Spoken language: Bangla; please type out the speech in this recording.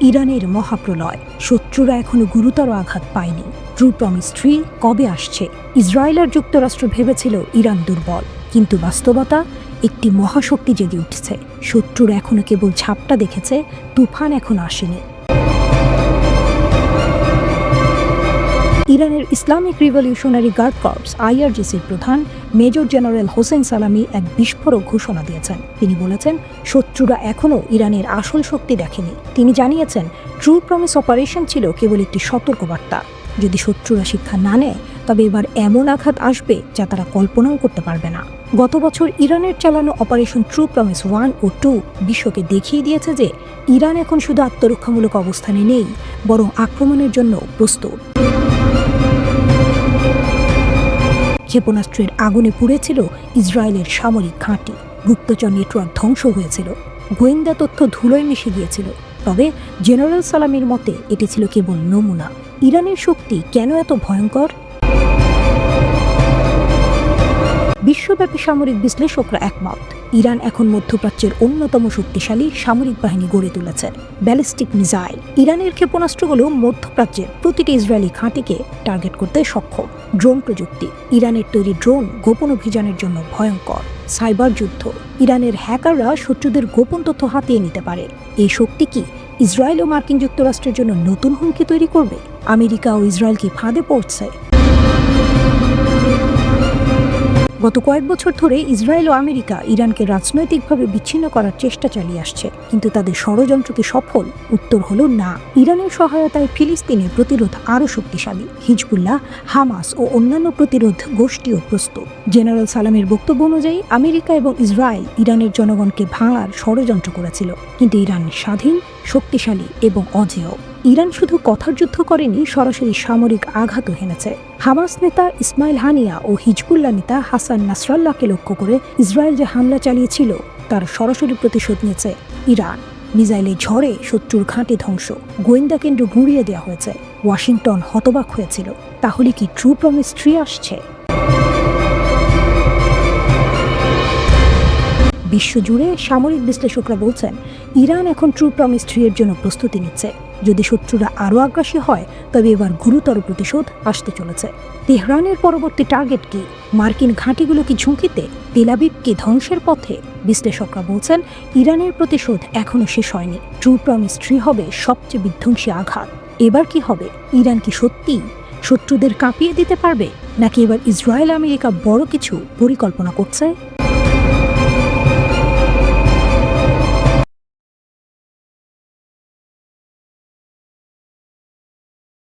ইরানের মহাপ্রলয়, শত্রুরা এখনো গুরুতর আঘাত পায়নি। ট্রু প্রমিস 3 কবে আসছে? ইসরায়েল আর যুক্তরাষ্ট্র ভেবেছিল ইরান দুর্বল, কিন্তু বাস্তবতা একটি মহাশক্তি জেগে উঠছে। শত্রুরা এখনো কেবল ঝাপটা দেখেছে, তুফান এখনো আসেনি। ইরানের ইসলামিক রিভলিউশনারি গার্ড কর্পস IRGCর প্রধান মেজর জেনারেল হোসেন সালামি এক বিস্ফোরক ঘোষণা দিয়েছেন। তিনি বলেছেন, শত্রুরা এখনও ইরানের আসল শক্তি দেখেনি। তিনি জানিয়েছেন, ট্রু প্রমিস অপারেশন ছিল কেবল একটি সতর্কবার্তা। যদি শত্রুরা শিক্ষা না নেয়, তবে এবার এমন আঘাত আসবে যা তারা কল্পনাও করতে পারবে না। গত বছর ইরানের চালানো অপারেশন ট্রু প্রমিস 1 ও 2 বিশ্বকে দেখিয়ে দিয়েছে যে ইরান এখন শুধু আত্মরক্ষামূলক অবস্থানে নেই, বরং আক্রমণের জন্য প্রস্তুত। ক্ষেপণাস্ত্রের আগুনে পুড়েছিল ইসরায়েলের সামরিক ঘাঁটি, গুপ্তচর নেটওয়ার্ক ধ্বংস হয়েছিল, গোয়েন্দা তথ্য ধুলোয় মিশে গিয়েছিল। তবে জেনারেল সালামির মতে এটি ছিল কেবল নমুনা। ইরানের শক্তি কেন এত ভয়ঙ্কর? বিশ্বব্যাপী সামরিক বিশ্লেষকরা একমত, ইরান এখন মধ্যপ্রাচ্যের অন্যতম শক্তিশালী সামরিক বাহিনী গড়ে তুলেছে। ব্যালিস্টিক মিসাইল, ইরানের ক্ষেপণাস্ত্রগুলো মধ্যপ্রাচ্যের প্রতিটি ইসরায়েলি ঘাঁটিকে টার্গেট করতে সক্ষম। ড্রোন প্রযুক্তি, ইরানের তৈরি ড্রোন গোপন অভিযানের জন্য ভয়ঙ্কর। সাইবার যুদ্ধ, ইরানের হ্যাকাররা শত্রুদের গোপন তথ্য হাতিয়ে নিতে পারে। এই শক্তি কি ইসরায়েল ও মার্কিন যুক্তরাষ্ট্রের জন্য নতুন হুমকি তৈরি করবে? আমেরিকা ও ইসরায়েল কি ফাঁদে পড়ছে? গত কয়েক বছর ধরে ইসরায়েল ও আমেরিকা ইরানকে রাজনৈতিকভাবে বিচ্ছিন্ন করার চেষ্টা চালিয়ে আসছে, কিন্তু তাদের ষড়যন্ত্র কি সফল? উত্তর হলো না। ইরানের সহায়তায় ফিলিস্তিনের প্রতিরোধ আরও শক্তিশালী। হিজবুল্লাহ, হামাস ও অন্যান্য প্রতিরোধ গোষ্ঠীও প্রস্তুত। জেনারেল সালামের বক্তব্য অনুযায়ী আমেরিকা এবং ইসরায়েল ইরানের জনগণকে ভাঙার ষড়যন্ত্র করেছিল, কিন্তু ইরান স্বাধীন, শক্তিশালী এবং অজেয়। ইরান শুধু কথার যুদ্ধ করেনি, সরাসরি সামরিক আঘাতও হেনেছে। হামাস নেতা ইসমাইল হানিয়া ও হিজবুল্লাহ নেতা হাসান নাসরাল্লাহকে লক্ষ্য করে ইসরায়েল যে হামলা চালিয়েছিল তার সরাসরি প্রতিশোধ নিয়েছে ইরান। মিসাইলে ঝড়ে শত্রুর ঘাঁটি ধ্বংস, গোয়েন্দা কেন্দ্র গুঁড়িয়ে দেওয়া হয়েছে। ওয়াশিংটন হতবাক হয়েছিল। তাহলে কি ট্রু প্রমিস 3 আসছে? বিশ্বজুড়ে সামরিক বিশ্লেষকরা বলছেন, ইরান এখন ট্রু প্রমিস 3 এর জন্য প্রস্তুতি নিচ্ছে। যদি শত্রুরা আরও আগ্রাসী হয়, তবে এবার গুরুতর প্রতিশোধ আসতে চলেছে। তেহরানের পরবর্তী টার্গেট কি? মার্কিন ঘাঁটিগুলো কি ঝুঁকিতে? তেল আবিব কি ধ্বংসের পথে? বিশ্লেষকরা বলছেন, ইরানের প্রতিশোধ এখনও শেষ হয়নি। ট্রু প্রমিস 3 হবে সবচেয়ে বিধ্বংসী আঘাত। এবার কি হবে? ইরান কি সত্যিই শত্রুদের কাঁপিয়ে দিতে পারবে, নাকি এবার ইসরায়েল আমেরিকা বড় কিছু পরিকল্পনা করছে?